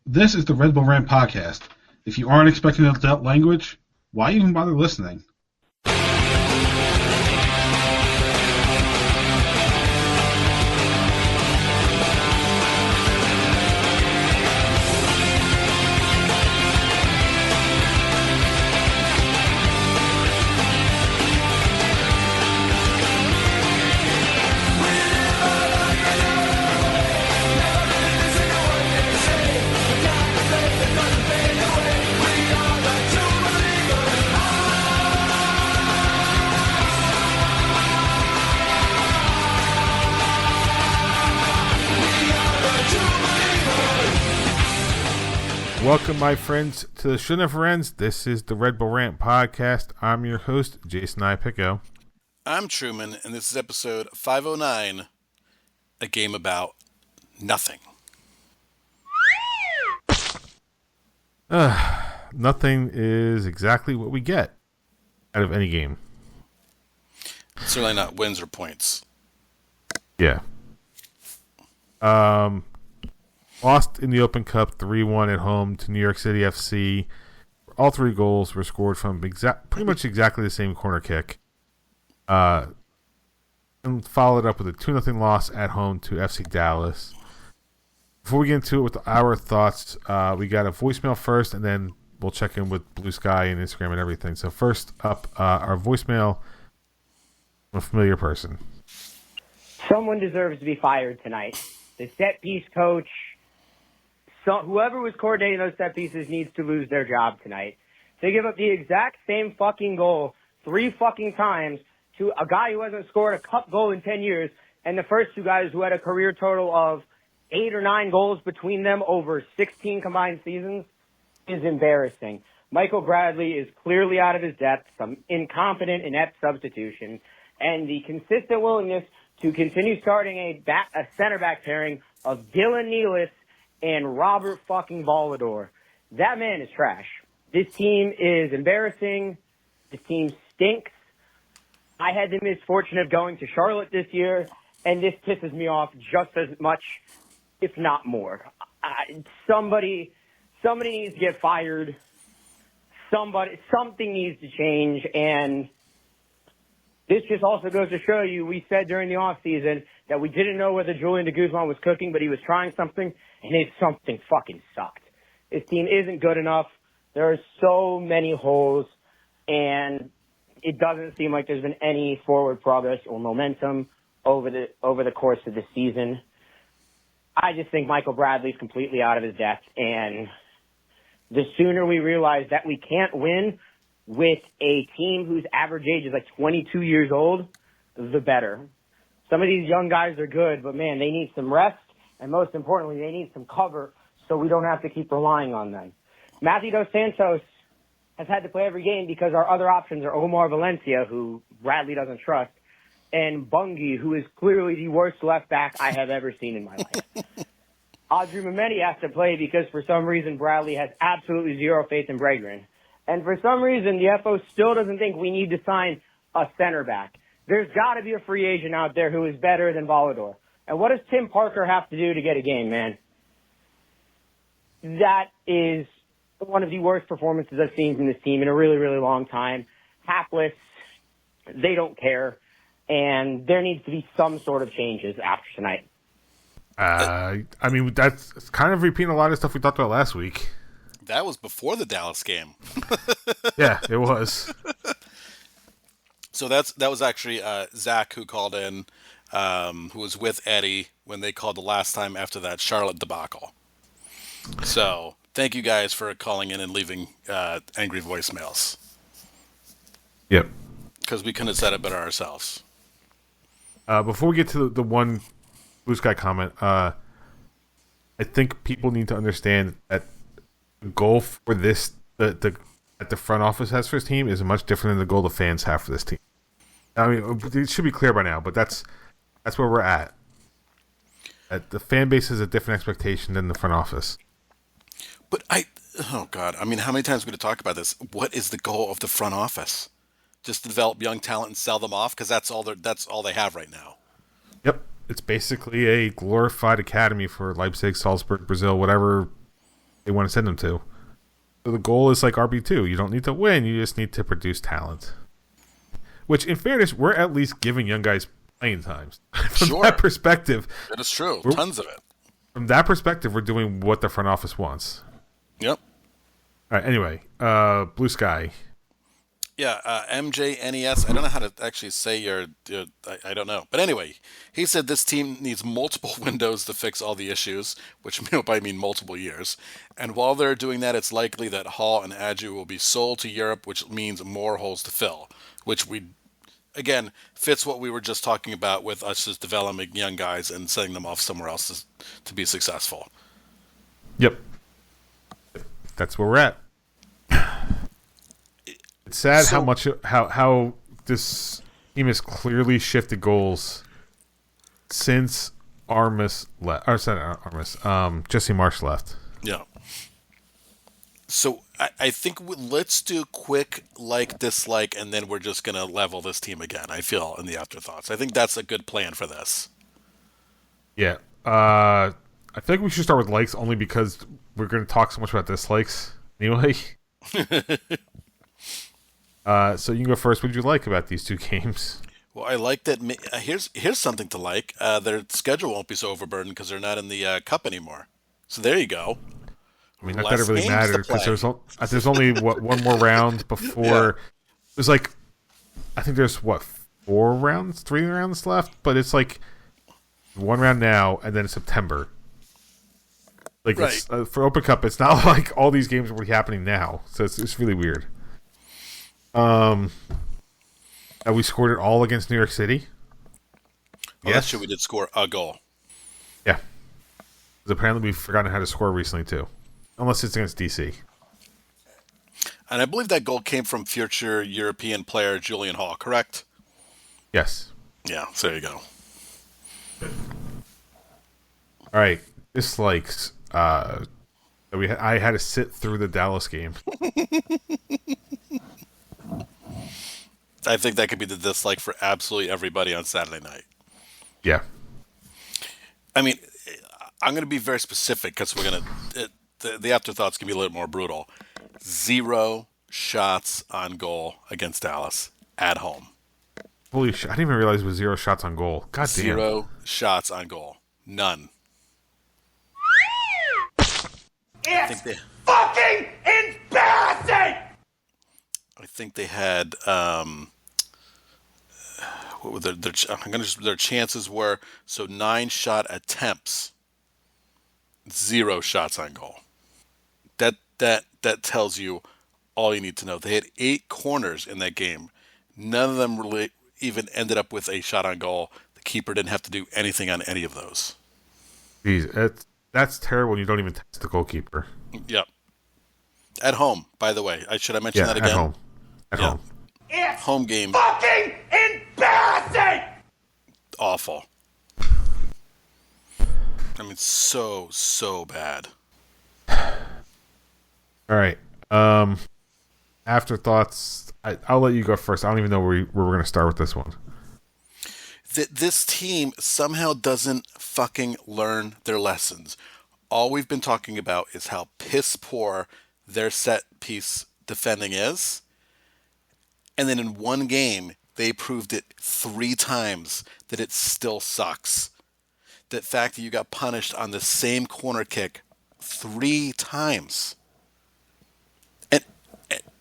This is the Red Bull Rant podcast. If you aren't expecting adult language, why even bother listening? Welcome, my friends, to the Show Never Ends. This is the Red Bull Rant podcast. I'm your host, Jason Pico. I'm Truman, and this is episode 509, a game about nothing. Nothing is exactly what we get out of any game. Certainly not wins or points. Yeah. Lost in the Open Cup 3-1 at home to New York City FC. All three goals were scored from pretty much exactly the same corner kick. And followed up with a 2-0 loss at home to FC Dallas. Before we get into it with our thoughts, we got a voicemail first, and then we'll check in with Blue Sky and Instagram and everything. So first up, our voicemail from a familiar person. Someone deserves to be fired tonight. The set piece coach, whoever was coordinating those set pieces needs to lose their job tonight. They give up the exact same fucking goal 3 fucking times to a guy who hasn't scored a cup goal in 10 years, and the first two guys who had a career total of 8 or 9 goals between them over 16 combined seasons is embarrassing. Michael Bradley is clearly out of his depth, some incompetent, inept substitution, and the consistent willingness to continue starting a center back pairing of Dylan Nealis and Robert fucking Volador. That man is trash. This team is embarrassing. This team stinks. I had the misfortune of going to Charlotte this year, and this pisses me off just as much, if not more. Somebody needs to get fired. Something needs to change, and this just also goes to show you, we said during the offseason that we didn't know whether Julian de Guzman was cooking, but he was trying something, and his something fucking sucked. This team isn't good enough. There are so many holes, and it doesn't seem like there's been any forward progress or momentum over the course of the season. I just think Michael Bradley's completely out of his depth, and the sooner we realize that we can't win with a team whose average age is like 22 years old, the better. Some of these young guys are good, but man, they need some rest, and most importantly, they need some cover so we don't have to keep relying on them. Matthew Dos Santos has had to play every game because our other options are Omar Valencia, who Bradley doesn't trust, and Bungie, who is clearly the worst left back I have ever seen in my life. Audrey Mamedi has to play because for some reason Bradley has absolutely zero faith in Bregren. And for some reason, the FO still doesn't think we need to sign a center back. There's got to be a free agent out there who is better than Volador. And what does Tim Parker have to do to get a game, man? That is one of the worst performances I've seen from this team in a really, really long time. Hapless. They don't care. And there needs to be some sort of changes after tonight. I mean, that's kind of repeating a lot of stuff we talked about last week. That was before the Dallas game. Yeah, it was. So that was actually Zach who called in, who was with Eddie when they called the last time after that Charlotte debacle. So thank you guys for calling in and leaving angry voicemails. Yep. Because we couldn't have said it better ourselves. Before we get to the one Blue Sky comment, I think people need to understand that the goal for this that the front office has for this team is much different than the goal the fans have for this team. I mean, it should be clear by now, but that's where we're at. The fan base has a different expectation than the front office. But oh God, I mean, how many times are we going to talk about this? What is the goal of the front office? Just to develop young talent and sell them off because that's all they have right now. Yep, it's basically a glorified academy for Leipzig, Salzburg, Brazil, whatever they want to send them to. So the goal is like RB2. You don't need to win. You just need to produce talent. Which, in fairness, we're at least giving young guys playing times. From that perspective. That is true. Tons of it. From that perspective, we're doing what the front office wants. Yep. All right, anyway, Blue Sky. Yeah, MJNES. I don't know how to actually say your I don't know. But anyway, he said this team needs multiple windows to fix all the issues, which might mean multiple years. And while they're doing that, it's likely that Hall and Adu will be sold to Europe, which means more holes to fill, which again, fits what we were just talking about with us just developing young guys and sending them off somewhere else to be successful. Yep. That's where we're at. It's sad how this team has clearly shifted goals since Armis left. Or sorry, not Armis. Jesse Marsh left. Yeah. So I think let's do quick dislike, and then we're just gonna level this team again. I feel in the afterthoughts. I think that's a good plan for this. Yeah. I feel like we should start with likes only because we're going to talk so much about dislikes anyway. So you can go first. What did you like about these two games? Well, I like that. Here's something to like. Their schedule won't be so overburdened because they're not in the cup anymore. So there you go. I mean, not that it really mattered because there's only one more round before. Yeah. There's I think there's 3 rounds left, but it's one round now and then September. Right. It's, for Open Cup, it's not like all these games will be happening now, so it's really weird. We scored it all against New York City. Yes, that's true. We did score a goal. Yeah, because apparently we've forgotten how to score recently too, unless it's against DC. And I believe that goal came from future European player Julian Hall. Correct? Yes. Yeah. So there you go. All right, dislikes. I had to sit through the Dallas game. I think that could be the dislike for absolutely everybody on Saturday night. Yeah. I mean, I'm going to be very specific because we're going to... The afterthoughts can be a little more brutal. 0 shots on goal against Dallas at home. Holy shit. I didn't even realize it was 0 shots on goal. God damn. 0 shots on goal. None. It's fucking embarrassing! I think they had what were their chances were 9 shot attempts, 0 shots on goal. That tells you all you need to know. They had 8 corners in that game. None of them really even ended up with a shot on goal. The keeper didn't have to do anything on any of those. Jeez, that's terrible. You don't even test the goalkeeper. Yep. At home, by the way. Should I mention that again? At home. At home. It's home game. Fucking embarrassing! Awful. I mean, so bad. All right. Afterthoughts. I'll let you go first. I don't even know where we're going to start with this one. This team somehow doesn't fucking learn their lessons. All we've been talking about is how piss poor their set piece defending is. And then in one game, they proved it 3 times that it still sucks. The fact that you got punished on the same corner kick 3 times. And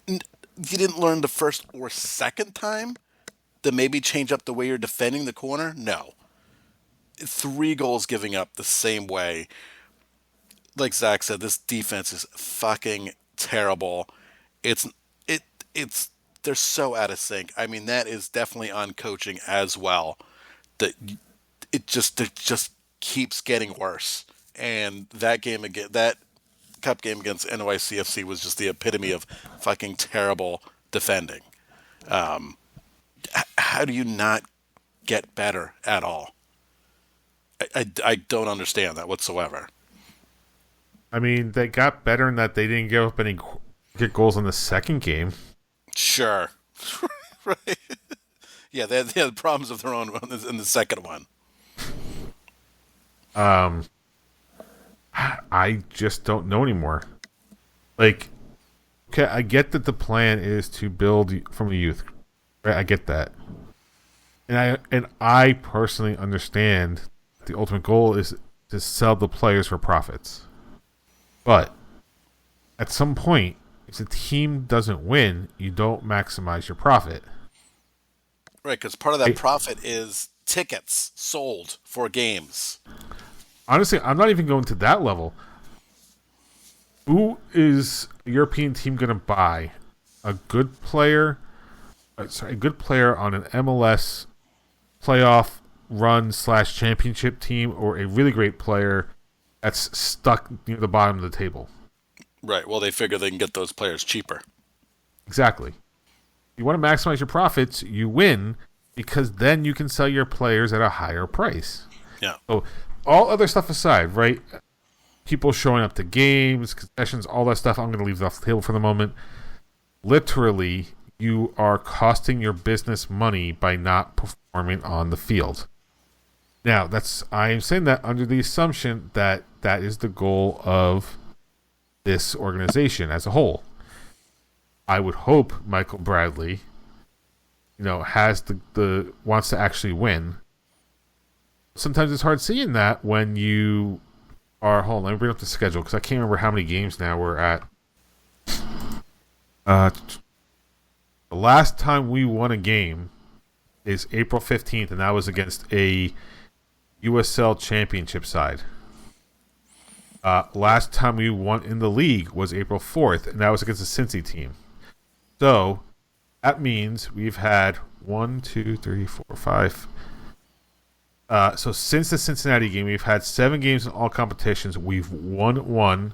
you didn't learn the first or second time to maybe change up the way you're defending the corner? No. 3 goals giving up the same way. Like Zach said, this defense is fucking terrible. They're so out of sync. I mean, that is definitely on coaching as well. That it just keeps getting worse. And that game again, that cup game against NYCFC was just the epitome of fucking terrible defending. How do you not get better at all? I don't understand that whatsoever. I mean, they got better in that they didn't give up any goals in the second game. Sure. Right. Yeah, they had problems of their own in the second one. I just don't know anymore. Like, okay, I get that the plan is to build from the youth. Right? I get that. And I personally understand the ultimate goal is to sell the players for profits. But at some point, if the team doesn't win, you don't maximize your profit. Right, because part of that profit is tickets sold for games. Honestly, I'm not even going to that level. Who is a European team going to buy a good player? A good player on an MLS playoff run / championship team, or a really great player that's stuck near the bottom of the table. Right. Well, they figure they can get those players cheaper. Exactly. You want to maximize your profits, you win, because then you can sell your players at a higher price. Yeah. So all other stuff aside, right? People showing up to games, concessions, all that stuff, I'm going to leave it off the table for the moment. Literally, you are costing your business money by not performing on the field. Now, I am saying that under the assumption that that is the goal of this organization as a whole. I would hope Michael Bradley, has the wants to actually win. Sometimes it's hard seeing that when you are. Hold on, let me bring up the schedule because I can't remember how many games now we're at. The last time we won a game is April 15th, and that was against a USL Championship side. Last time we won in the league was April 4th, and that was against a Cincy team. So that means we've had 1, 2, 3, 4, 5. So since the Cincinnati game, we've had 7 games in all competitions. We've won 1,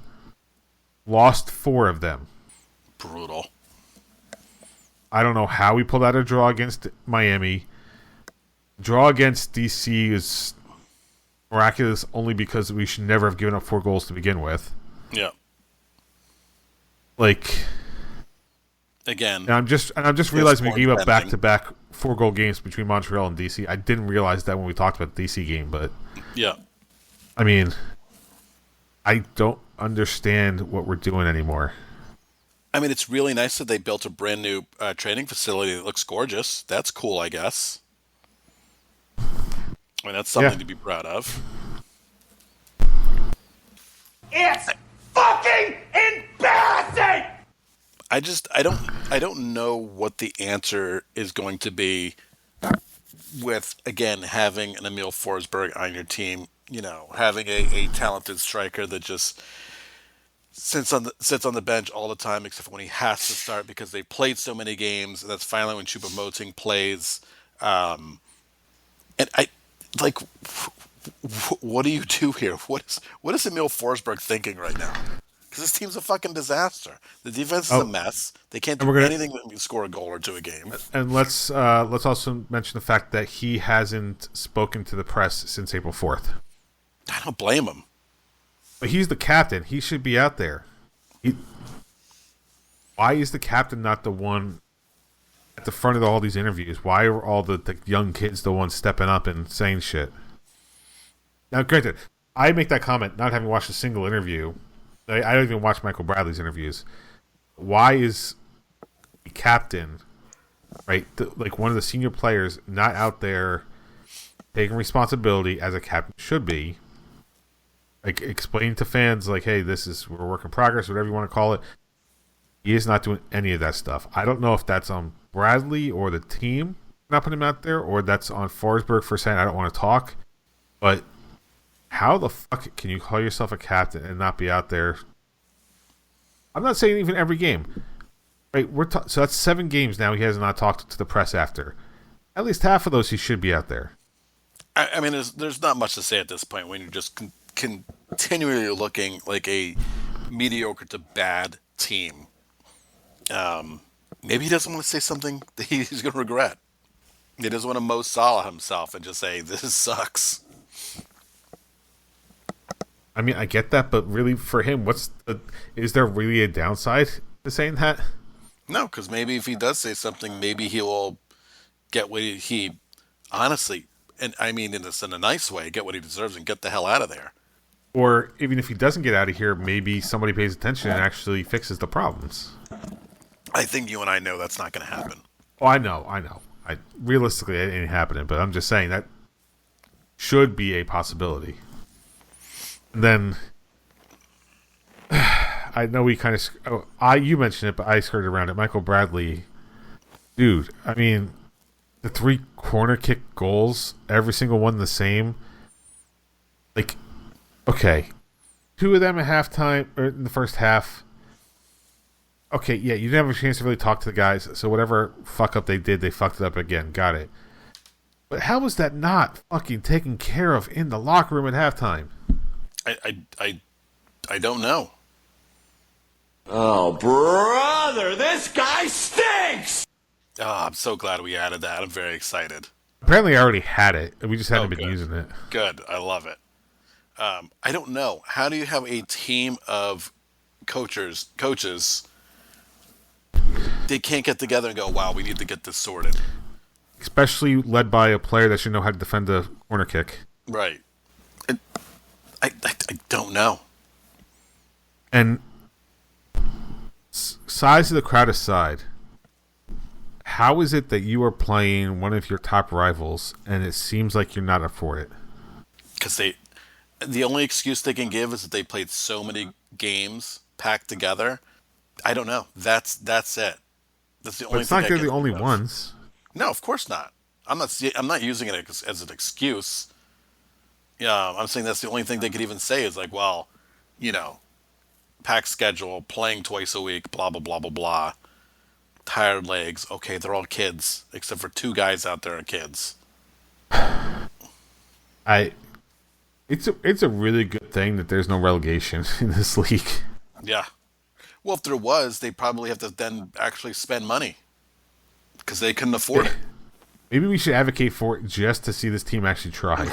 lost 4 of them. Brutal. I don't know how we pulled out a draw against Miami. Draw against DC is miraculous only because we should never have given up 4 goals to begin with. Yeah. Again. And I'm just realizing we gave up back-to-back 4-goal games between Montreal and DC. I didn't realize that when we talked about the DC game, but yeah. I mean, I don't understand what we're doing anymore. I mean, it's really nice that they built a brand new training facility that looks gorgeous. That's cool, I guess. I mean, that's something to be proud of. It's fucking embarrassing! I don't know what the answer is going to be with, again, having an Emil Forsberg on your team, having a talented striker that just sits on the bench all the time, except for when he has to start because they played so many games, and that's finally when Choupo-Moting plays. And I like, what do you do here? What is Emil Forsberg thinking right now? Because this team's a fucking disaster. The defense is a mess. They can't do anything but score a goal or 2 a game. And let's also mention the fact that he hasn't spoken to the press since April 4th. I don't blame him. But he's the captain. He should be out there. Why is the captain not the one at the front of all these interviews? Why are all the young kids the ones stepping up and saying shit? Now, granted, I make that comment not having watched a single interview. I don't even watch Michael Bradley's interviews. Why is the captain, right, like one of the senior players, not out there taking responsibility as a captain should be? Like, explain to fans, like, hey, we're a work in progress, whatever you want to call it. He is not doing any of that stuff. I don't know if that's on Bradley or the team not putting him out there, or that's on Forsberg for saying I don't want to talk. But how the fuck can you call yourself a captain and not be out there? I'm not saying even every game. Right? So that's 7 games now he has not talked to the press after. At least half of those he should be out there. I mean, there's not much to say at this point when you're just continually looking like a mediocre to bad team. Maybe he doesn't want to say something that he's going to regret. He doesn't want to Mo Salah himself and just say, this sucks. I mean, I get that, but really for him, is there really a downside to saying that? No, because maybe if he does say something, maybe he will get what he honestly, and I mean in a nice way, get what he deserves and get the hell out of there. Or even if he doesn't get out of here, maybe somebody pays attention and actually fixes the problems. I think you and I know that's not going to happen. Oh, I know. Realistically, it ain't happening, but I'm just saying that should be a possibility. And then, I know we kind of... you mentioned it, but I skirted around it. Michael Bradley, dude, I mean, the 3 corner kick goals, every single one the same. Like, okay, 2 of them at halftime, or in the first half. Okay, yeah, you didn't have a chance to really talk to the guys, so whatever fuck up they did, they fucked it up again. Got it. But how was that not fucking taken care of in the locker room at halftime? I don't know. Oh, brother, this guy stinks! Oh, I'm so glad we added that. I'm very excited. Apparently I already had it. We just hadn't been good. using it. Good. I love it. I don't know. How do you have a team of coaches, they can't get together and go, wow, we need to get this sorted. Especially led by a player that should know how to defend a corner kick. Right. I don't know. And size of the crowd aside, how is it that you are playing one of your top rivals and it seems like you're not up for it? Because the only excuse they can give is that they played so many games packed together. I don't know. That's it. That's the only. But it's not they're the only ones. No, of course not. I'm not using it as an excuse. Yeah, I'm saying that's the only thing they could even say is like, well, packed schedule, playing twice a week, blah blah blah blah blah. Tired legs. Okay, they're all kids, except for 2 guys out there are kids. It's a really good thing that there's no relegation in this league. Yeah. Well, if there was, they probably have to then actually spend money because they couldn't afford it. Maybe we should advocate for it just to see this team actually try.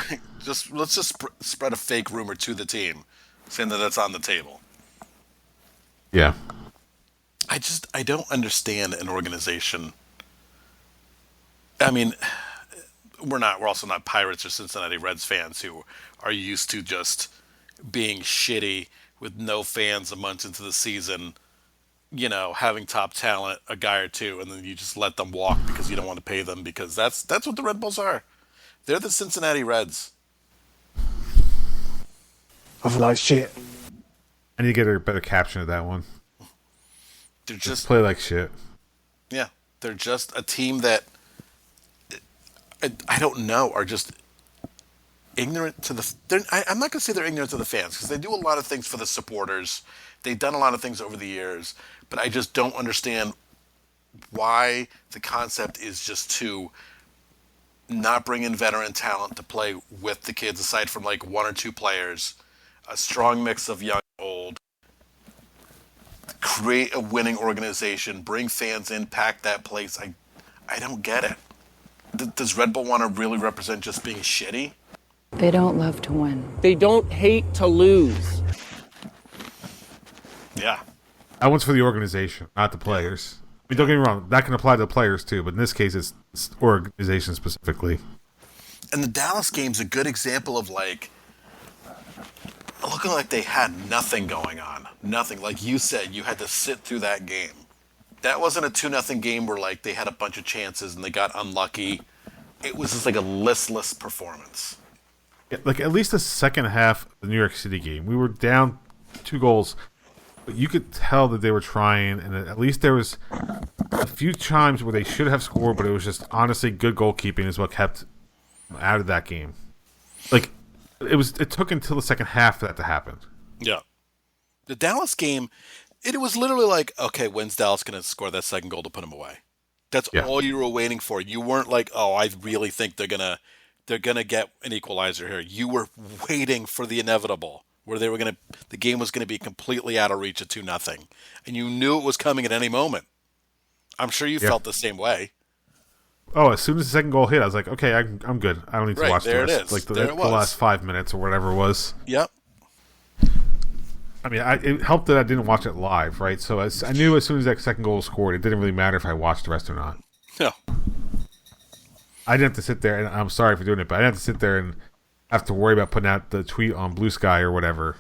Let's just spread a fake rumor to the team, saying that that's on the table. Yeah. I don't understand an organization. I mean, we're also not Pirates or Cincinnati Reds fans who are used to just being shitty with no fans a month into the season, having top talent, a guy or 2, and then you just let them walk because you don't want to pay them because that's what the Red Bulls are. They're the Cincinnati Reds. Of like shit. I need to get a better caption of that one. They're just play like shit. Yeah, they're just a team that I don't know are just ignorant to the. I'm not going to say they're ignorant to the fans because they do a lot of things for the supporters. They've done a lot of things over the years, but I just don't understand why the concept is just to not bring in veteran talent to play with the kids, aside from like 1 or 2 players, a strong mix of young and old. Create a winning organization, bring fans in, pack that place. I don't get it. Does Red Bull want to really represent just being shitty? They don't love to win. They don't hate to lose. Yeah. That one's for the organization, not the players. I mean, don't get me wrong, that can apply to the players too, but in this case it's organization specifically. And the Dallas game's a good example of like looking like they had nothing going on. Nothing. Like you said, you had to sit through that game. That wasn't a 2-0 game where like they had a bunch of chances and they got unlucky. It was just like a listless performance. Yeah, like at least the second half of the New York City game, we were down 2 goals, but you could tell that they were trying, and at least there was a few times where they should have scored, but it was just honestly good goalkeeping is what kept them out of that game. Like it took until the second half for that to happen. Yeah. The Dallas game, it was literally like, okay, when's Dallas going to score that second goal to put them away? That's all you were waiting for. You weren't like, oh, I really think they're gonna get an equalizer here. You were waiting for the inevitable, where the game was gonna be completely out of reach at 2-0, and you knew it was coming at any moment. I'm sure you felt the same way. Oh, as soon as the second goal hit, I was like, okay, I'm good. I don't need to watch the rest. There it is. Like the last 5 minutes or whatever it was. Yep. I mean, it helped that I didn't watch it live, right? So I knew as soon as that second goal was scored, it didn't really matter if I watched the rest or not. No. I didn't have to sit there, and I'm sorry for doing it, but I didn't have to sit there and have to worry about putting out the tweet on Blue Sky or whatever.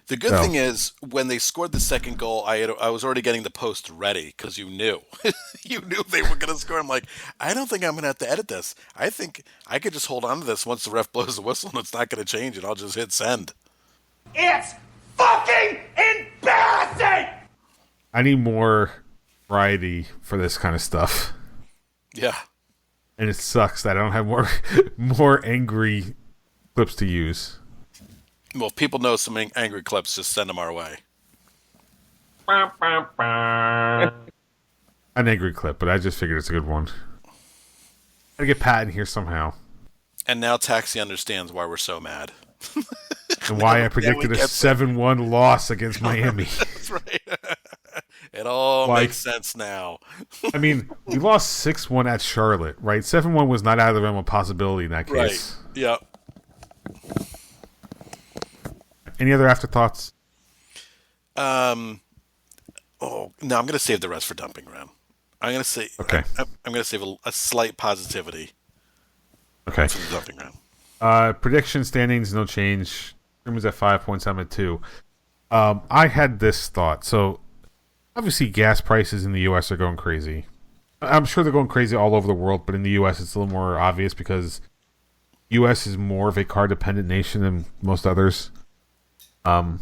The good thing is, when they scored the second goal, I was already getting the post ready because you knew. You knew they were going to score. I'm like, I don't think I'm going to have to edit this. I think I could just hold on to this once the ref blows the whistle and it's not going to change, and I'll just hit send. It's fucking embarrassing! I need more variety for this kind of stuff. Yeah. And it sucks that I don't have more angry clips to use. Well, if people know some angry clips, just send them our way. An angry clip, but I just figured it's a good one. Gotta get Pat in here somehow. And now Taxi understands why we're so mad. And why I predicted a 7-1 loss against Miami. That's right. It all makes sense now. I mean, we lost 6-1 at Charlotte, right? 7-1 was not out of the realm of possibility in that case. Right. Yeah. Any other afterthoughts? Oh, no, I'm going to save the rest for dumping ground. I'm going to say, okay. I'm going to save a slight positivity. Okay. For the dumping ground. Prediction standings, no change. Truman's at 5 points. I'm at 2. I had this thought. So, obviously, gas prices in the U.S. are going crazy. I'm sure they're going crazy all over the world, but in the U.S. it's a little more obvious because U.S. is more of a car-dependent nation than most others. So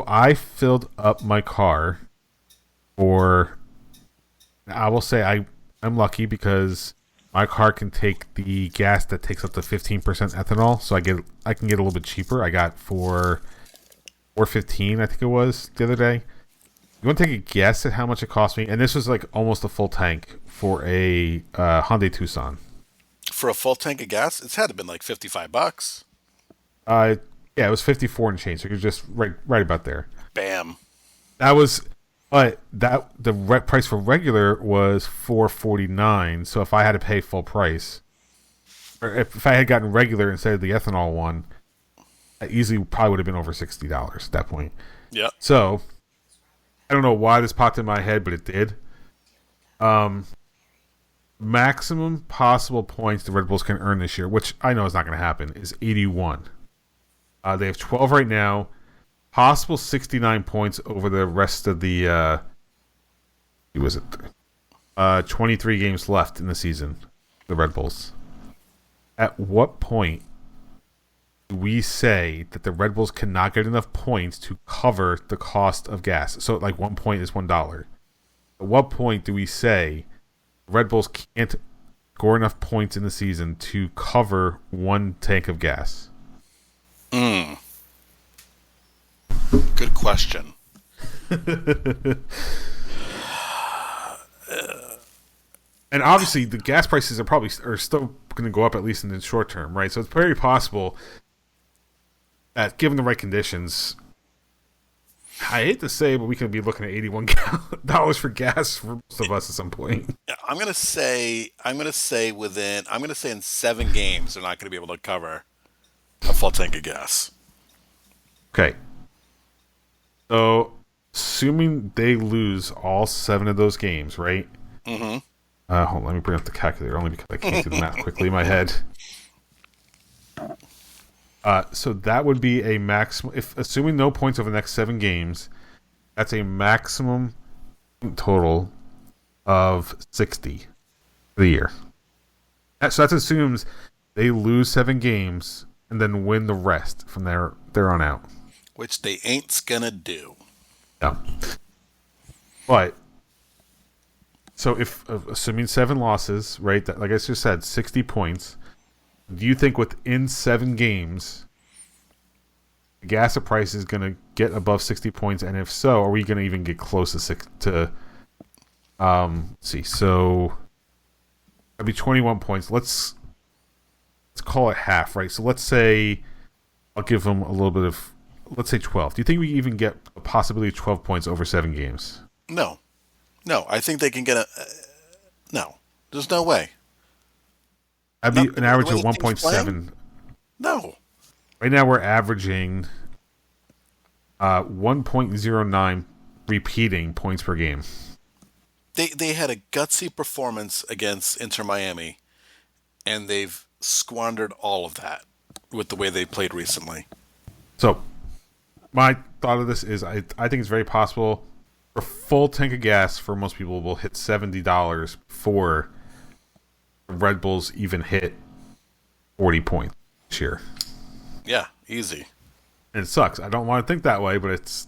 I filled up my car I will say I'm lucky because my car can take the gas that takes up to 15% ethanol, so I can get a little bit cheaper. I got for $4.15, I think it was the other day. You want to take a guess at how much it cost me? And this was like almost a full tank for a Hyundai Tucson. For a full tank of gas, it's had to have been like $55. Yeah, it was 54 and change, so you're just right about there. Bam. But the price for regular was $4.49. So if I had to pay full price, or if I had gotten regular instead of the ethanol one, I easily probably would have been over $60 at that point. Yeah. So I don't know why this popped in my head, but it did. Maximum possible points the Red Bulls can earn this year, which I know is not going to happen, is 81. They have 12 right now. Possible 69 points over the rest of the 23 games left in the season, the Red Bulls. At what point do we say that the Red Bulls cannot get enough points to cover the cost of gas? So like 1 point is $1. At what point do we say Red Bulls can't score enough points in the season to cover one tank of gas? Good question. And obviously, the gas prices are still going to go up, at least in the short term, right? So it's very possible that, given the right conditions, I hate to say, but we could be looking at $81 for gas for most of us at some point. I'm gonna say in 7 games they're not gonna be able to cover a full tank of gas. Okay. So, assuming they lose all 7 of those games, right? Mm-hmm. Hold on, let me bring up the calculator, only because I can't do the math quickly in my head. So that would be a maximum, assuming no points over the next 7 games, that's a maximum total of 60 for the year. So that assumes they lose 7 games and then win the rest from there on out. Which they ain't gonna do. Yeah. But, so if, assuming 7 losses, right, that, like I just said, 60 points, do you think within 7 games, the gas price is going to get above 60 points? And if so, are we going to even get close to let's see, so that'd be 21 points. Let's call it half, right? So let's say I'll give them a little bit of, let's say 12. Do you think we even get a possibility of 12 points over 7 games? No, I think they can get no. There's no way. That'd be an average of 1.7. No. Right now we're averaging 1.09 repeating points per game. They had a gutsy performance against Inter Miami, and they've squandered all of that with the way they played recently. So, my thought of this is I think it's very possible a full tank of gas for most people will hit $70 before Red Bulls even hit 40 points this year. Yeah, easy. And it sucks. I don't want to think that way, but it's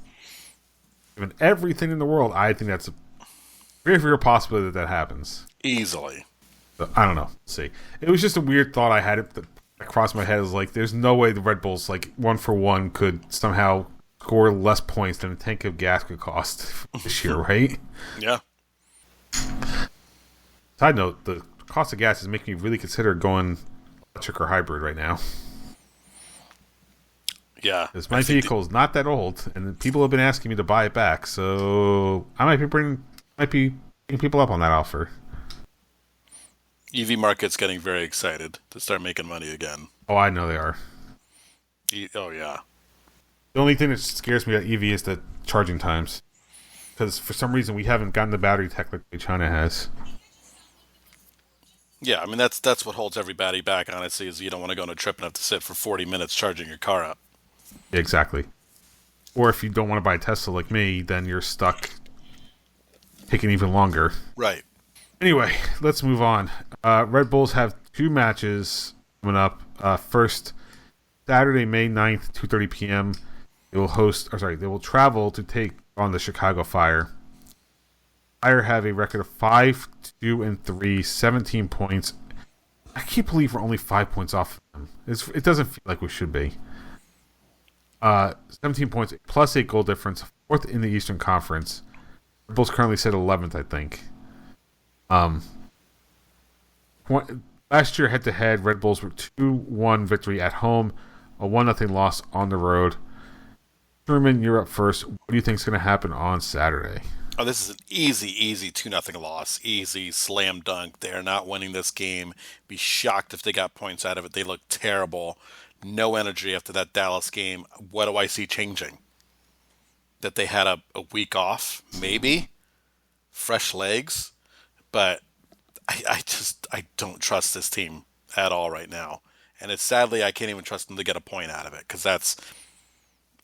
given everything in the world, I think that's a very real possibility that happens. Easily. So, I don't know. Let's see. It was just a weird thought I had that crossed my head. It was like, there's no way the Red Bulls, like, 1-for-1 could somehow score less points than a tank of gas could cost this year, right? Yeah. Side note, the cost of gas is making me really consider going electric or hybrid right now. Yeah. Because my vehicle is not that old, and people have been asking me to buy it back, so I might be bringing people up on that offer. EV market's getting very excited to start making money again. Oh, I know they are. Oh, yeah. The only thing that scares me about EV is the charging times. Because for some reason we haven't gotten the battery tech like China has. Yeah, I mean, that's what holds everybody back, honestly, is you don't want to go on a trip and have to sit for 40 minutes charging your car up. Yeah, exactly. Or if you don't want to buy a Tesla like me, then you're stuck taking even longer. Right. Anyway, let's move on. Red Bulls have 2 matches coming up. First, Saturday, May 9th, 2:30 p.m., they will travel to take on the Chicago Fire. Fire have a record of 5-2-3, 17 points. I can't believe we're only 5 points off of them. It doesn't feel like we should be. 17 points, plus 8 goal difference, 4th in the Eastern Conference. Red Bulls currently sit 11th, I think. Last year, head-to-head, Red Bulls were 2-1 victory at home, a 1-0 loss on the road. Truman, you're up first. What do you think is going to happen on Saturday? Oh, this is an easy 2-0 loss. Easy, slam dunk. They are not winning this game. Be shocked if they got points out of it. They look terrible. No energy after that Dallas game. What do I see changing? That they had a week off? Maybe? Fresh legs? But I don't trust this team at all right now. And it's sadly I can't even trust them to get a point out of it. Because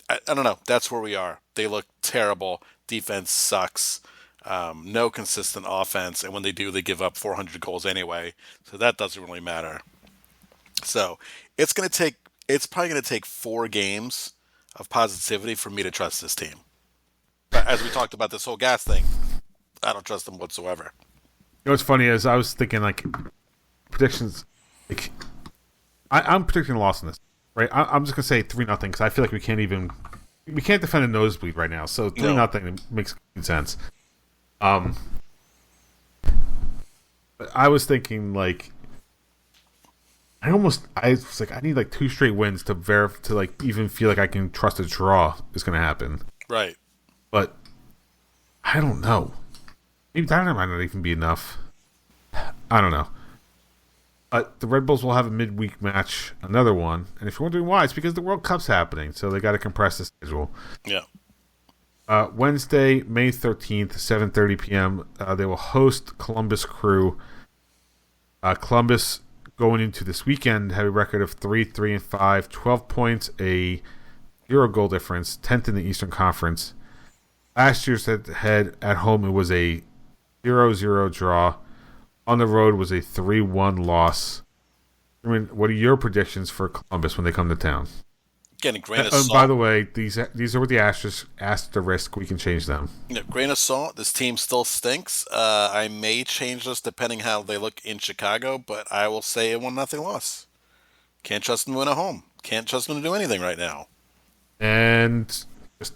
I don't know. That's where we are. They look terrible. Defense sucks. No consistent offense. And when they do, they give up 400 goals anyway. So that doesn't really matter. So it's probably going to take 4 games of positivity for me to trust this team. But as we talked about this whole gas thing, I don't trust them whatsoever. You know what's funny is I was thinking, like, predictions. Like, I'm predicting a loss in this, right? I'm just going to say 3-0 because I feel like we can't defend a nosebleed right now. So 3-0 makes good sense. But I was thinking, like, I was like, I need like 2 straight wins to like even feel like I can trust a draw is going to happen. Right. But I don't know. Maybe that might not even be enough. I don't know. But the Red Bulls will have a midweek match, another one. And if you're wondering why, it's because the World Cup's happening, so they got to compress the schedule. Yeah. Wednesday, May 13th, 7:30 p.m., they will host Columbus Crew. Columbus, going into this weekend, have a record of 3-3-5, 12 points, a 0 goal difference, 10th in the Eastern Conference. Last year's head at home, it was a 0-0 draw. On the road was a 3-1 loss. I mean, what are your predictions for Columbus when they come to town? Getting grain of and salt. by the way, these are with the asterisk. We can change them. Yeah, grain of salt. This team still stinks. I may change this depending how they look in Chicago, but I will say a 1-0 loss. Can't trust them to win at home. Can't trust them to do anything right now. And just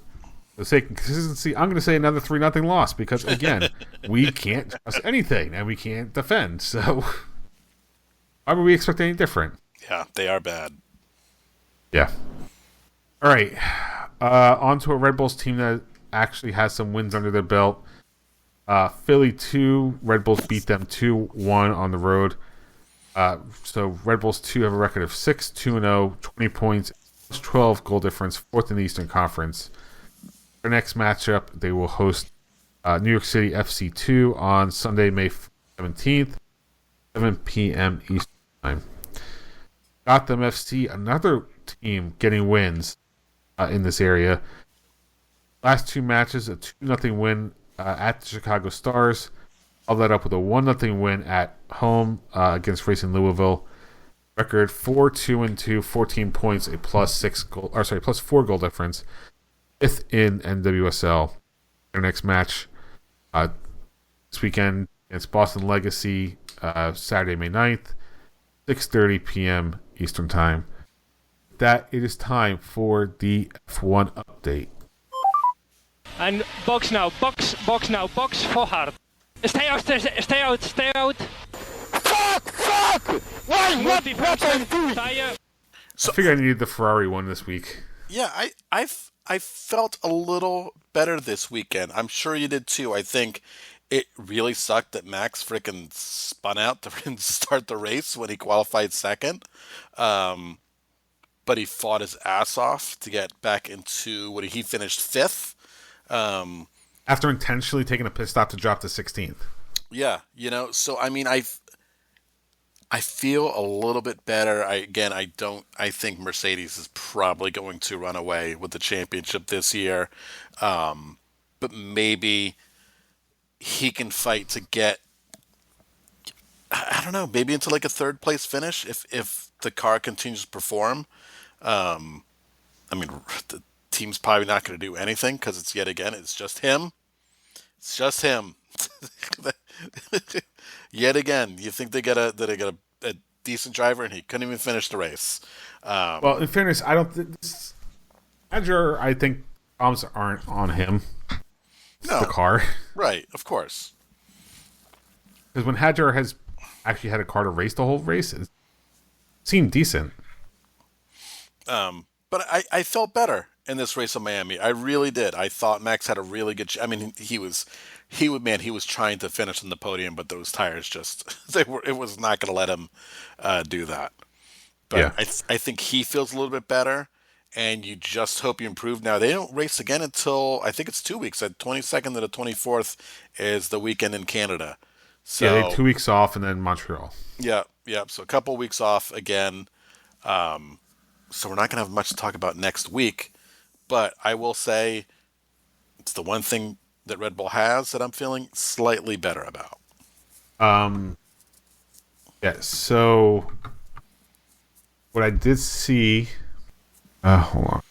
for the sake of consistency, I'm going to say another 3-0 loss because, again, we can't trust anything and we can't defend. So why would we expect any different? Yeah, they are bad. Yeah. All right. On to a Red Bulls team that actually has some wins under their belt. Philly 2, Red Bulls beat them 2-1 on the road. So Red Bulls 2 have a record of 6-2-0, 20 points, 12 goal difference, 4th in the Eastern Conference. Their next matchup, they will host New York City FC 2 on Sunday, May 17th, 7 p.m. Eastern time. Gotham FC, another team getting wins in this area. Last two matches, a 2-0 win at the Chicago Stars. All that up with a 1-0 win at home against Racing Louisville. Record 4-2-2, 14 points, a plus 4 goal difference. 5th in NWSL. Their next match this weekend against Boston Legacy, Saturday, May 9th, 6:30 p.m. Eastern Time. That it is time for the F1 update. And box now, box forward. Stay out. Fuck! Why? What I doing? Tire. I figured I needed the Ferrari one this week. Yeah, I felt a little better this weekend. I'm sure you did too. I think it really sucked that Max freaking spun out to start the race when he qualified second. But he fought his ass off to get back into what he finished 5th. After intentionally taking a pit stop to drop to 16th. Yeah, so I mean, I feel a little bit better. I think Mercedes is probably going to run away with the championship this year. But maybe he can fight to get, I don't know, maybe into like a 3rd place finish if the car continues to perform. I mean, the team's probably not going to do anything because it's just him. It's just him. Yet again, you think they get a decent driver, and he couldn't even finish the race. Well, in fairness, I don't think I think problems aren't on him. It's the car. Right, of course. Because when Hadjar has actually had a car to race the whole race, it seemed decent. But I felt better in this race in Miami. I really did. I thought Max had a really good. I mean, he was trying to finish on the podium, but those tires just it was not going to let him do that. But yeah. I think he feels a little bit better, and you just hope you improve. Now they don't race again until I think it's 2 weeks. The 22nd to the 24th is the weekend in Canada. So yeah, they have 2 weeks off, and then Montreal. Yeah. So a couple weeks off again. So we're not going to have much to talk about next week, but I will say it's the one thing that Red Bull has that I'm feeling slightly better about. Yeah, so what I did see, hold on.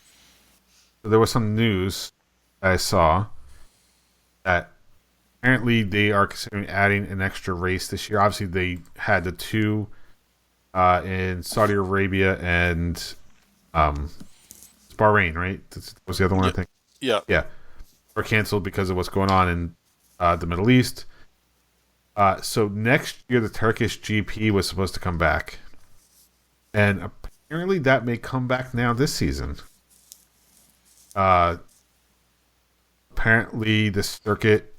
So there was some news that I saw that apparently they are considering adding an extra race this year. Obviously, they had the 2 in Saudi Arabia and Bahrain, right? That was the other one, I think. Yeah. Were canceled because of what's going on in the Middle East. So next year, the Turkish GP was supposed to come back. And apparently that may come back now this season. Apparently the circuit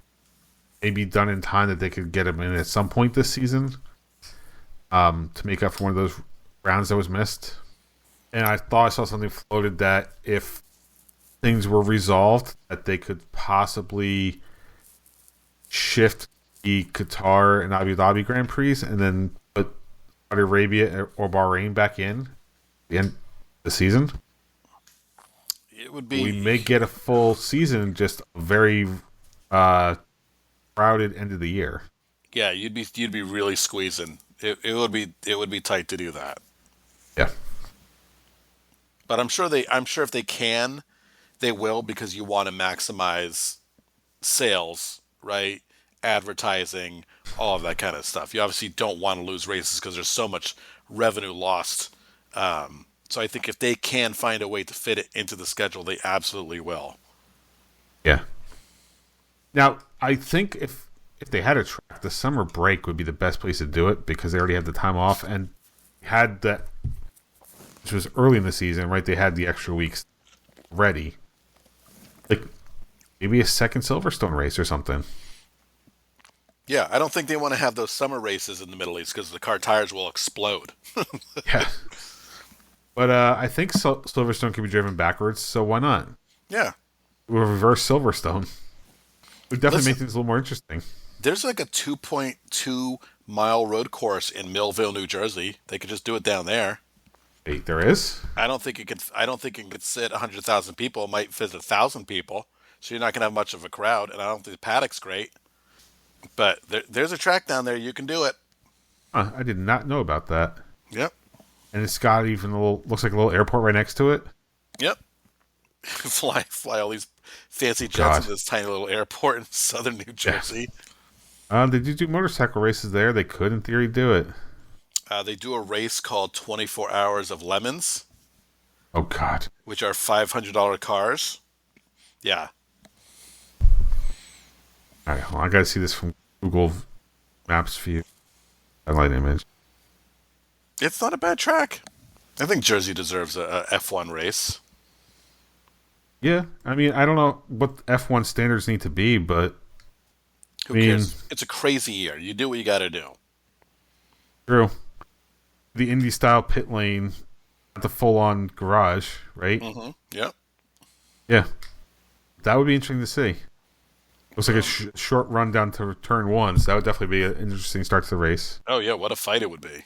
may be done in time that they could get him in at some point this season to make up for one of those rounds that was missed. And I thought I saw something floated that if things were resolved, that they could possibly shift the Qatar and Abu Dhabi Grand Prix and then put Saudi Arabia or Bahrain back in at the end of the season. It would be. We may get a full season, just a very crowded end of the year. Yeah, you'd be really squeezing. It would be tight to do that. Yeah. But I'm sure if they can, they will, because you want to maximize sales, right? Advertising, all of that kind of stuff. You obviously don't want to lose races because there's so much revenue lost. So I think if they can find a way to fit it into the schedule, they absolutely will. Yeah. Now, I think if they had a track, the summer break would be the best place to do it because they already had the time off and had that, which was early in the season, right? They had the extra weeks ready. Like maybe a second Silverstone race or something. Yeah, I don't think they want to have those summer races in the Middle East because the car tires will explode. Yeah. But I think Silverstone can be driven backwards, so why not? Yeah. We'll reverse Silverstone. It would definitely make things a little more interesting. There's like a 2.2 mile road course in Millville, New Jersey. They could just do it down there. Wait, there is? I don't think it could. I don't think it could sit 100,000 people. It might fit 1,000 people, so you're not going to have much of a crowd. And I don't think the paddock's great, but there's a track down there. You can do it. I did not know about that. Yep. And it's got even looks like a little airport right next to it. Yep. fly all these fancy jets in this tiny little airport in southern New Jersey. Did you do motorcycle races there? They could, in theory, do it. They do a race called 24 Hours of Lemons. Oh, God. Which are $500 cars. Yeah. All right, hold on. I got to see this from Google Maps view. Satellite image. It's not a bad track. I think Jersey deserves a F1 race. Yeah, I mean, I don't know what F1 standards need to be, but who cares? It's a crazy year. You do what you got to do. True. The Indy style pit lane, the full on garage, right? Mm-hmm. Yep. Yeah, that would be interesting to see. Looks like a short run down to turn one, so that would definitely be an interesting start to the race. Oh yeah, what a fight it would be.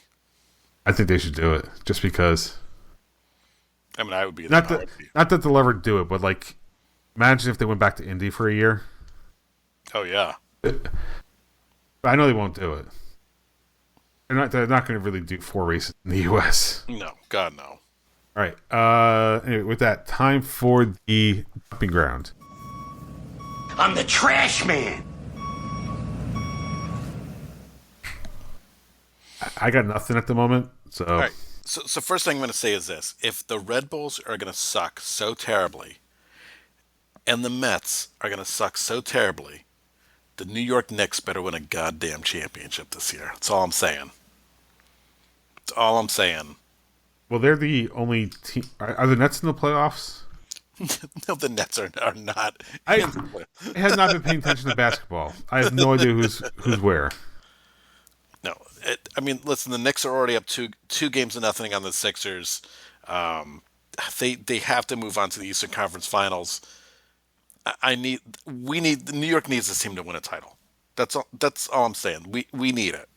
I think they should do it just because. I mean, I would be not that they'll ever do it, but like, imagine if they went back to Indy for a year. Oh yeah. But I know they won't do it. They're not going to really do 4 races in the U.S. No, God no. All right. Anyway, with that, time for the dumping ground. I'm the trash man. I got nothing at the moment, so. All right. So first thing I'm going to say is this: if the Red Bulls are going to suck so terribly, and the Mets are going to suck so terribly, the New York Knicks better win a goddamn championship this year. That's all I'm saying. That's all I'm saying. Well, they're the only team. Are the Nets in the playoffs? No, the Nets are not. I have not been paying attention to basketball. I have no idea who's where. No, I mean, listen. The Knicks are already up 2-0 on the Sixers. They have to move on to the Eastern Conference Finals. New York needs this team to win a title. That's all I'm saying. We need it,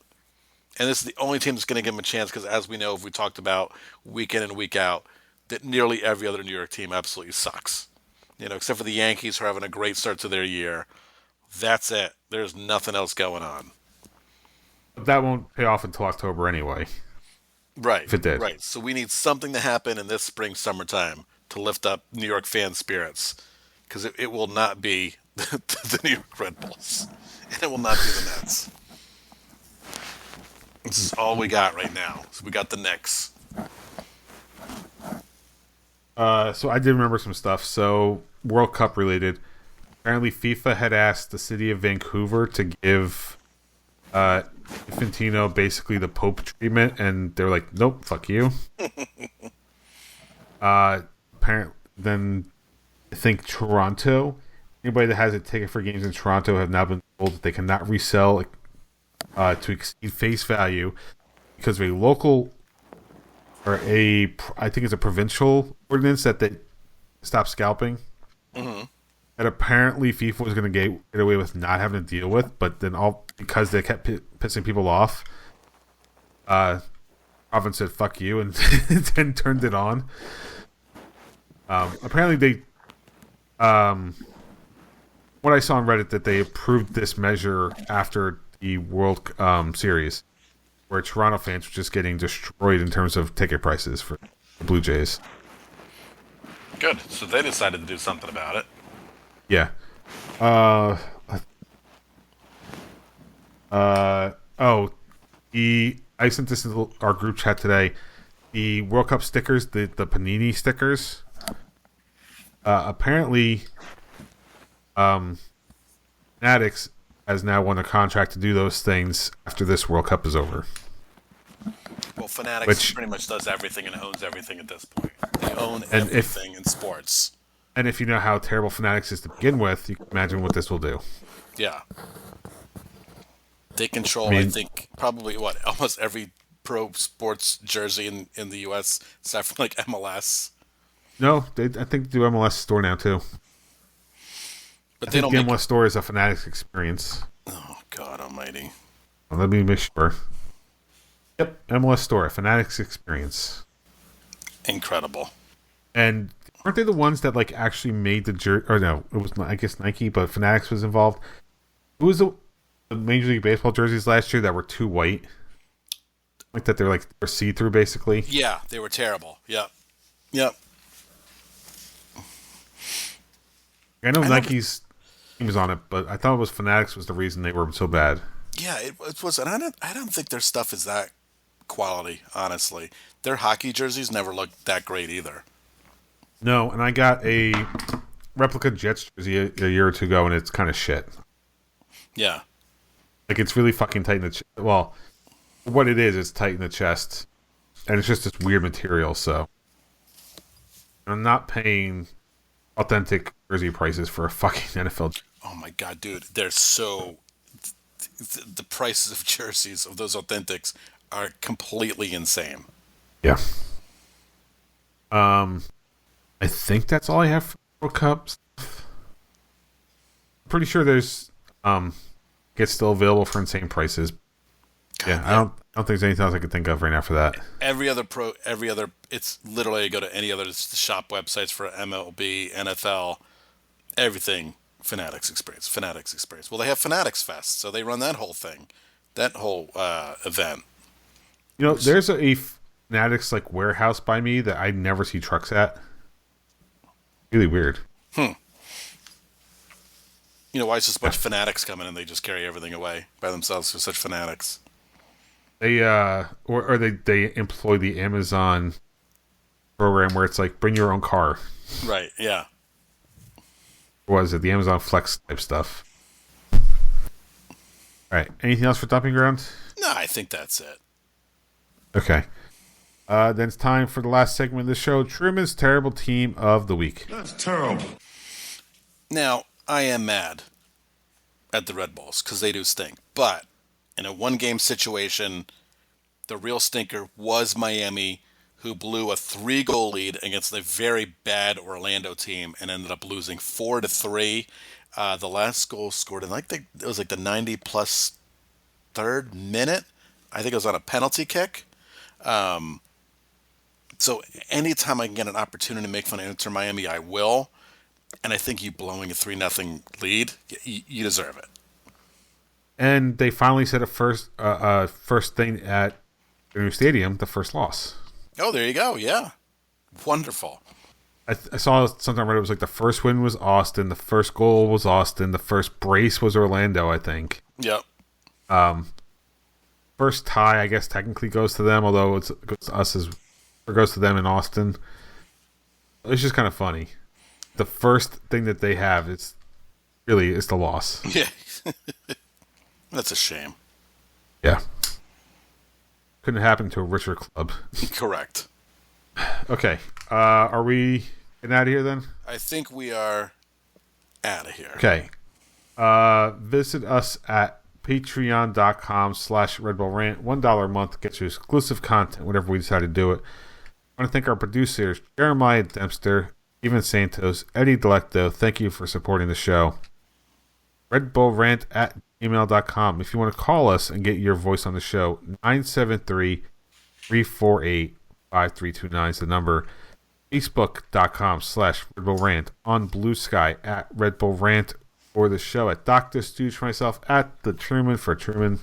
and this is the only team that's going to give them a chance because, as we know, we talked about week in and week out, that nearly every other New York team absolutely sucks. Except for the Yankees, who are having a great start to their year. That's it. There's nothing else going on. That won't pay off until October anyway. Right. If it did. Right. So we need something to happen in this spring, summertime to lift up New York fan spirits. Because it will not be the New York Red Bulls. And it will not be the Nets. This is all we got right now. So we got the Knicks. So I did remember some stuff. So World Cup related. Apparently FIFA had asked the city of Vancouver to give Infantino basically the Pope treatment, and they're like, nope, fuck you. Apparently, then I think Toronto, anybody that has a ticket for games in Toronto have now been told that they cannot resell to exceed face value because of a local or I think it's a provincial ordinance that they stop scalping. Mm-hmm. That apparently FIFA was going to get away with not having to deal with, but then because they kept pissing people off, province said "fuck you" and then turned it on. Apparently, they, what I saw on Reddit, that they approved this measure after the World Series, where Toronto fans were just getting destroyed in terms of ticket prices for the Blue Jays. Good. So they decided to do something about it. Yeah. I sent this in our group chat today. The World Cup stickers, the Panini stickers, apparently, Fanatics has now won a contract to do those things after this World Cup is over. Well, Fanatics pretty much does everything and owns everything at this point. They own everything in sports. And if you know how terrible Fanatics is to begin with, you can imagine what this will do. Yeah. They control, I think, probably, almost every pro sports jersey in the U.S., except for, MLS. No, I think they do MLS store now, too. But I think the MLS store is a Fanatics experience. Oh, God almighty. Let me make sure. Yep, MLS Store, Fanatics Experience. Incredible. And aren't they the ones that like actually made the jersey? Or no, it was I guess Nike, but Fanatics was involved. Who was the Major League Baseball jerseys last year that were too white? Like that they're see-through basically. Yeah, they were terrible. Yep. I know Nike's name was on it, but I thought it was Fanatics was the reason they were so bad. Yeah, it was, and I don't think their stuff is that quality. Honestly, their hockey jerseys never looked that great either. No, and I got a replica Jets jersey a year or two ago, and it's kind of shit. Yeah, like it's really fucking tight in the well, what it is, it's tight in the chest, and it's just this weird material. So I'm not paying authentic jersey prices for a fucking NFL. Oh my god, dude, they're so. The prices of jerseys of those authentics are completely insane. Yeah. I think that's all I have for World Cup stuff. I'm pretty sure there's it's still available for insane prices. God, yeah, I don't think there's anything else I could think of right now for that. Every other it's literally you go to any other shop websites for MLB, NFL, everything. Fanatics Experience. Well, they have Fanatics Fest, so they run that whole thing, that whole event. You know, there's a Fanatics like warehouse by me that I never see trucks at. Really weird. You know, why is just a bunch of fanatics coming and they just carry everything away by themselves? They're such fanatics. They or they employ the Amazon program where it's like bring your own car. Right. Yeah. Or was it the Amazon Flex type stuff? All right. Anything else for Dumping Ground? No, I think that's it. Okay. Then it's time for the last segment of the show, Truman's Terrible Team of the Week. That's terrible. Now, I am mad at the Red Bulls because they do stink. But in a one-game situation, the real stinker was Miami, who blew a 3-goal lead against a very bad Orlando team and ended up losing 4-3. The last goal scored in it was like the 90-plus third minute. I think it was on a penalty kick. So anytime I can get an opportunity to make fun of Inter Miami, I will. And I think you blowing a 3-0 lead, you deserve it. And they finally said a first thing at their new stadium, the first loss. Oh, there you go. Yeah. Wonderful. I saw something where it was like the first win was Austin, the first goal was Austin, the first brace was Orlando, I think. Yep. First tie, I guess, technically goes to them, although it goes to us or goes to them in Austin. It's just kind of funny. The first thing that they have is the loss. Yeah. That's a shame. Yeah. Couldn't happen to a richer club. Correct. Okay. Are we getting out of here then? I think we are out of here. Okay. Visit us at patreon.com/Red Bull Rant. $1 a month gets you exclusive content whenever we decide to do it. I want to thank our producers, Jeremiah Dempster, Steven Santos, Eddie Delecto. Thank you for supporting the show. Red Bull Rant at gmail.com. If you want to call us and get your voice on the show, 973-348-5329 is the number. Facebook.com/Red Bull Rant. On Blue Sky at Red Bull Rant. Or the show at Dr. Stooge for myself, at the Truman for Truman.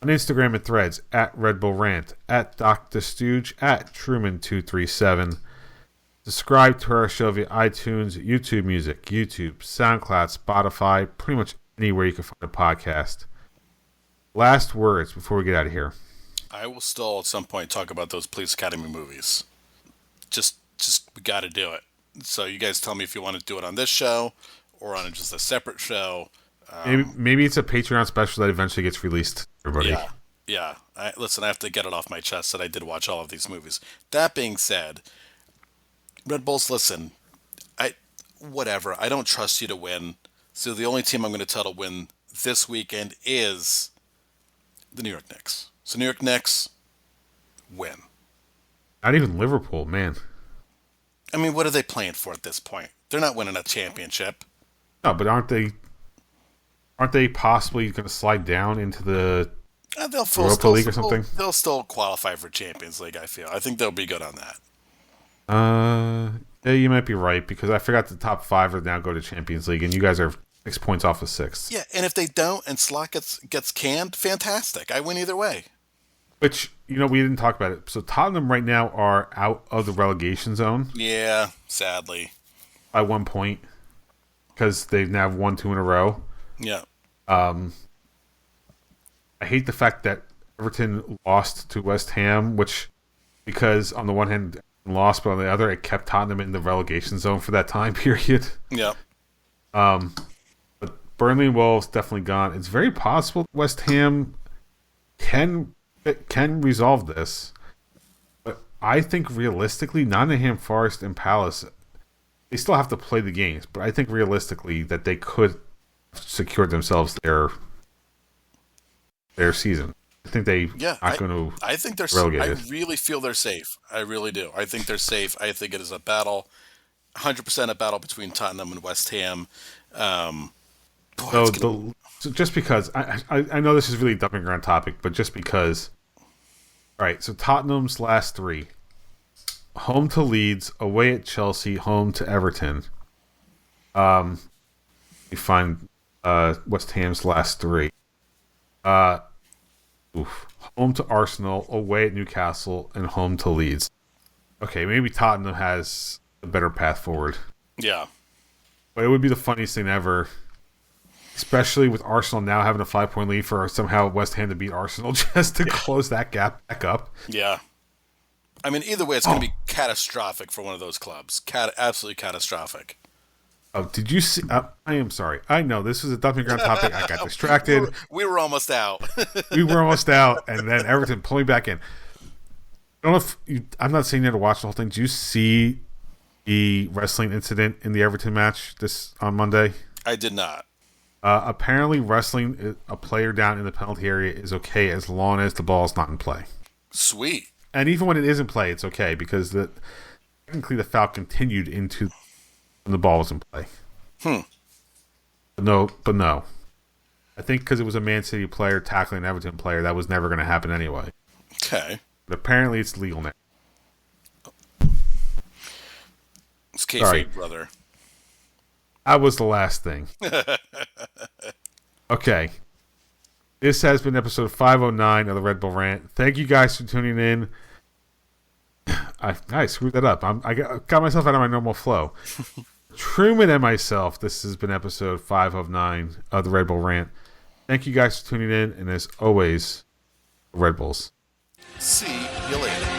On Instagram and Threads at Red Bull Rant, at Dr. Stooge, at Truman237. Subscribe to our show via iTunes, YouTube Music, YouTube, SoundCloud, Spotify, pretty much anywhere you can find a podcast. Last words before we get out of here. I will still at some point talk about those Police Academy movies. Just we got to do it. So you guys tell me if you want to do it on this show or on just a separate show. Maybe it's a Patreon special that eventually gets released. Everybody. Yeah. Listen, I have to get it off my chest that I did watch all of these movies. That being said, Red Bulls, listen, whatever. I don't trust you to win. So the only team I'm going to tell to win this weekend is the New York Knicks. So New York Knicks, win. Not even Liverpool, man. I mean, what are they playing for at this point? They're not winning a championship. No, but aren't they possibly going to slide down into the They'll Europa League or something? They'll still qualify for Champions League. I feel. I think they'll be good on that. Yeah, you might be right because I forgot the top 5 are now go to Champions League, and you guys are 6 points off of 6th. Yeah, and if they don't, and Slot gets canned, fantastic. I win either way. Which we didn't talk about it. So Tottenham right now are out of the relegation zone. Yeah, sadly, by 1 point because they've now won 2 in a row. Yeah. I hate the fact that Everton lost to West Ham, because on the one hand lost, but on the other it kept Tottenham in the relegation zone for that time period. Yeah. But Burnley and Wolves definitely gone. It's very possible West Ham can resolve this, but I think realistically, Nottingham Forest and Palace, they still have to play the games, but I think realistically that they could secure themselves their season. I think they are going to. I think they're. I really feel they're safe. I really do. I think they're safe. I think it is a battle, 100% a battle between Tottenham and West Ham. So just because I know this is really dumping around topic, but just because. All right, so Tottenham's last 3: home to Leeds, away at Chelsea, home to Everton. You find West Ham's last 3. Home to Arsenal, away at Newcastle, and home to Leeds. Okay, maybe Tottenham has a better path forward. Yeah. But it would be the funniest thing ever, especially with Arsenal now having a 5-point lead for somehow West Ham to beat Arsenal just to close that gap back up. Yeah. I mean, either way, it's going to be catastrophic for one of those clubs. Absolutely catastrophic. Oh, did you see? I am sorry. I know this is a dumping ground topic. I got distracted. We were almost out. We were almost out, and then Everton pulling back in. I don't know if I'm not saying you had to watch the whole thing. Did you see the wrestling incident in the Everton match on Monday? I did not. Apparently, wrestling a player down in the penalty area is okay as long as the ball is not in play. Sweet. And even when it is in play, it's okay because technically the foul continued into when the ball was in play. But no. I think because it was a Man City player tackling an Everton player, that was never going to happen anyway. Okay. But apparently it's legal now. It's kayfabe, brother. That was the last thing. Okay. This has been episode 509 of the Red Bull Rant. Thank you guys for tuning in. I screwed that up. I got myself out of my normal flow. Truman and myself, this has been episode 509 of the Red Bull Rant. Thank you guys for tuning in, and as always, Red Bulls. See you later.